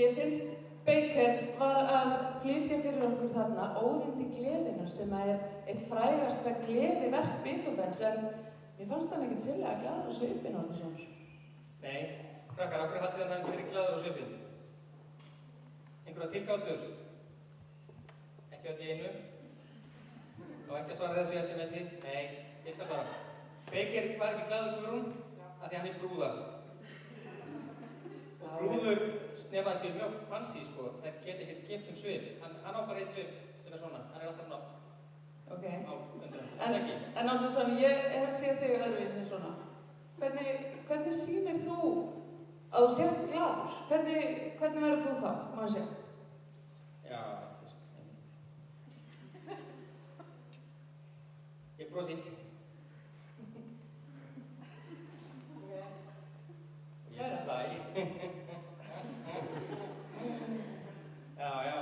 Mér finnst Baker var að flytja fyrir okkur þarna Óðinn til gleðinnar sem eitt frægasta gleðiverk Beethovens, en mér fannst hann ekkert sérlega glaður á svipinn, Árnason. Nei, krakkar, af hverju haldið hann ekki verið glaður á svipinn? Einhverja tilgátur? Ekki öll í einu? Á ekki að svara þessu SMS-i? Nei, ég skal svara. Baker var ekki glaður, Guðrún, af því hann er brúða. Og brúður, nema að séu mjög fancy, sko, þær geta ekkert skipt svip. Hann á bara eitt svip sem svona, hann alltaf svona á undan. En Árnason, ég hef séð þig öðruvísi en svona. Hvernig sýnir þú að þú sért glaður? Hvernig verður þú þá, má ég segja? Já, ég brosi. Ég hlæ. Já.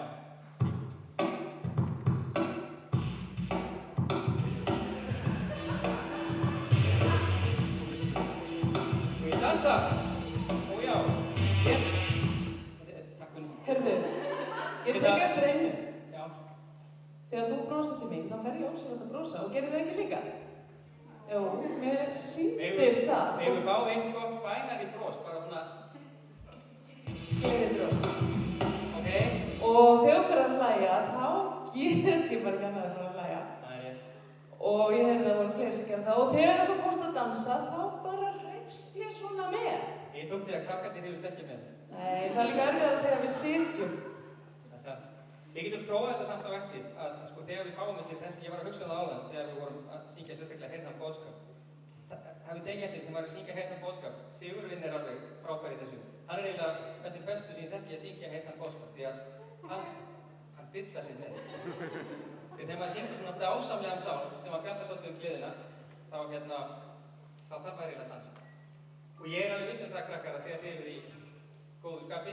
Og ég dansa. Ó já. Takk fyrir. Heyrðu, ég tek eftir einu. Já. Þegar þú brosir til mín, þá fer ég ósynlegt að brosa og gerir það ekki líka? Jú, mér sýndist það. Megum við fá eitt gott bænari bros, bara svona gleðibros. Ok. Og þegar þú fer að hlæja, þá get ég bara ekki annað að hlæja. Nei. Og ég heyrði að það voru fleiri sem gerði það. Og þegar þú fórst að dansa, þá bara hreifst ég svona með. Ég tók þér að krakkarnir hrifust ekki með. Nei, það er líka erfiðara þegar við sitjum. Það er satt. Við getum prófað þetta samt á eftir, að sko þegar við fáum þessi, ég var að hugsa það áðan, þegar við vorum að syngja sérstaklega Heyrnan boðskap. Hafið tekið eftir, þegar maður er að syngja Heyrnan boðskap, Sigurvin er alveg frábær í þessu. Hann er eiginlega með þeim bestu sem ég þekki að syngja Heyrnan boðskap, því að hann dillar sér með. Því þegar maður syngur svona dásamlegan sál sem að fjalla svolítið gleðina, þá þarf maður eiginlega að dansa. Og ég er alveg viss það, krakkar, að þegar þið eruð í góðu skapi,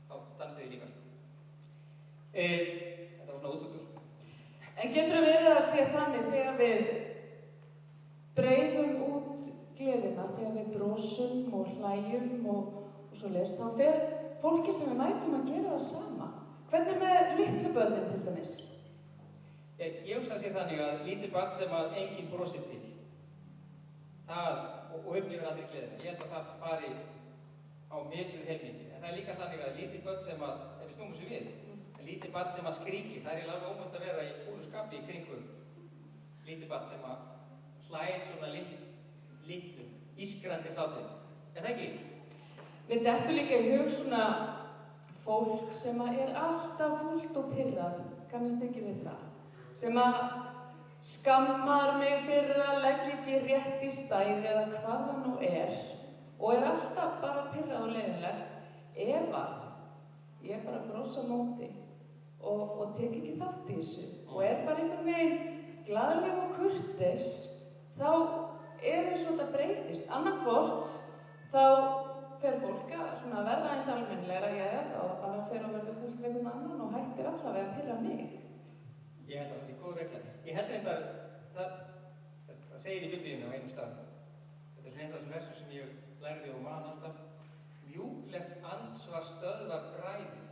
þá dansið þið líka. Þetta var svona útútur. En getur það verið að sé þannig þegar við breiðum út gleðina, þegar við brosum og hlæjum og svoleiðis, þá fer fólki sem við mætum að gera það sama. Hvernig með litlu börnin til dæmis? Ég hugsa sér þannig að lítið barn sem að enginn brosir til, og upplifir aldrei gleðina. Ég held að það fari á misjöfn heilmikið. En það er líka þannig að lítið börn sem að, ef við snúmum sér við, lítið barn sem að skríkir, það er alveg ómögulegt að vera í fúlu skapi í kringum lítið barn sem að hlægir svona litlu, ískrandi hlátri. Er það ekki? Við dettum líka í hug svona fólk sem að er alltaf fúlt og pirrað, kannast ekki við það, sem að skammar mig fyrir að leggja ekki rétt í stæði eða hvað það nú er og er alltaf bara pirrað og leiðinlegt ef að ég bara brosa á móti og tek ekki þátt í þessu og er bara einhvern veginn glaðleg og kurteis, þá er eins og þetta breytist. Annarkvort þá fer fólk að verða eins almennilegra, þá bara fer að verða fúlt við einhvern annan og hættir allavega að pirra mig. Ég held að það sé góð regla. Ég held reyndar, það segir í Biblíunni á einum stað. Þetta er svona eitt af þessum versum sem ég lærði og man alltaf. Mjúklegt ansvar stöðvar bræði.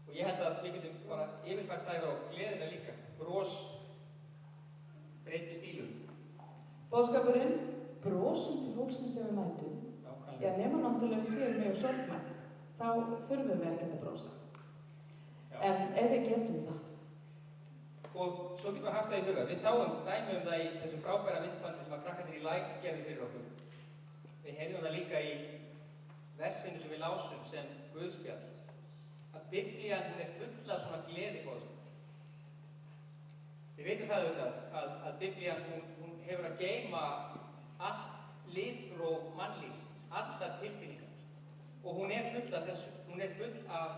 Og ég held að við getum bara yfirfært það yfir á gleðina líka. Bros breytir stílum. Boðskapurinn, brosum til fólksins sem við mætum. Já, nema náttúrulega við séum mjög sorgmætt, þá þurfum við ekkert að brosa. Já. En ef við getum það. Og svo getum við haft það í huga. Við sáum dæmi það í þessum frábæra myndbandi sem að krakkarnir í Like gerðu fyrir okkur. Við heyrðum það líka í versinu sem við lásum sem guðspjall. Að Biblían er full af svona gleðiboðskap. Við veitum það auðvitað að Biblían hún hefur að geyma allt litróf mannlífsins, allar tilfinningar. Og hún er full af þessu. Hún er full af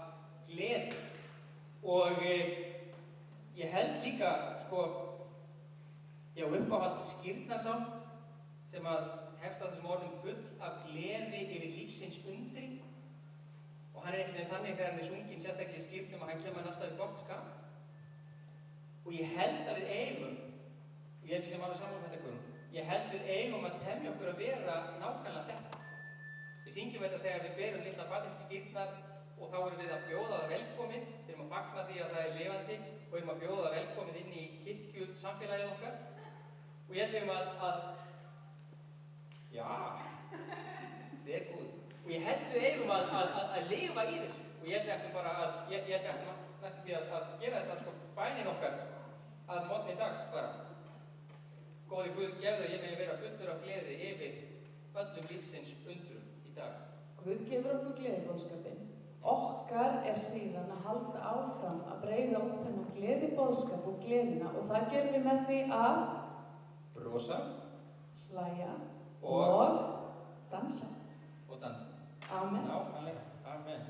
gleði. Og ég held líka, ég á uppáhalds skírnasál sem að hefst á þessum orðum full af gleði yfir lífsins undri. Og hann er einhvern veginn þannig þegar hann er sunginn sérstaklega í skírnum að hann kemur hann alltaf í gott skap. Og ég held að við eigum, ég held við sem alveg saman þetta kunum, ég held við eigum að temja okkur að vera nákvæmlega þetta. Við syngjum þetta þegar við berum litla barnið til skírnar og þá erum við að bjóða það velkomið, við erum að fagna því að það er lifandi og erum að bjóða það velkomið inn í kirkju samfélagið okkar. Og ég held já, sehr gut. Og ég held við eigum að lifa í þessu. Og ég held eftir bara ég held eftir næstum því að gera þetta sko bænin okkar að morgni dags bara. Góði Guð, gefðu að ég megi vera fullur af gleði yfir öllum lífsins undrum í dag. Guð gefur okkur gleðiboðskapinn. Okkar síðan að halda áfram að breiða út þennan gleðiboðskap og gleðina og það gerum við með því að brosa, hlæja og dansa. Og dansa. Amen. Nákvæmlega. Amen.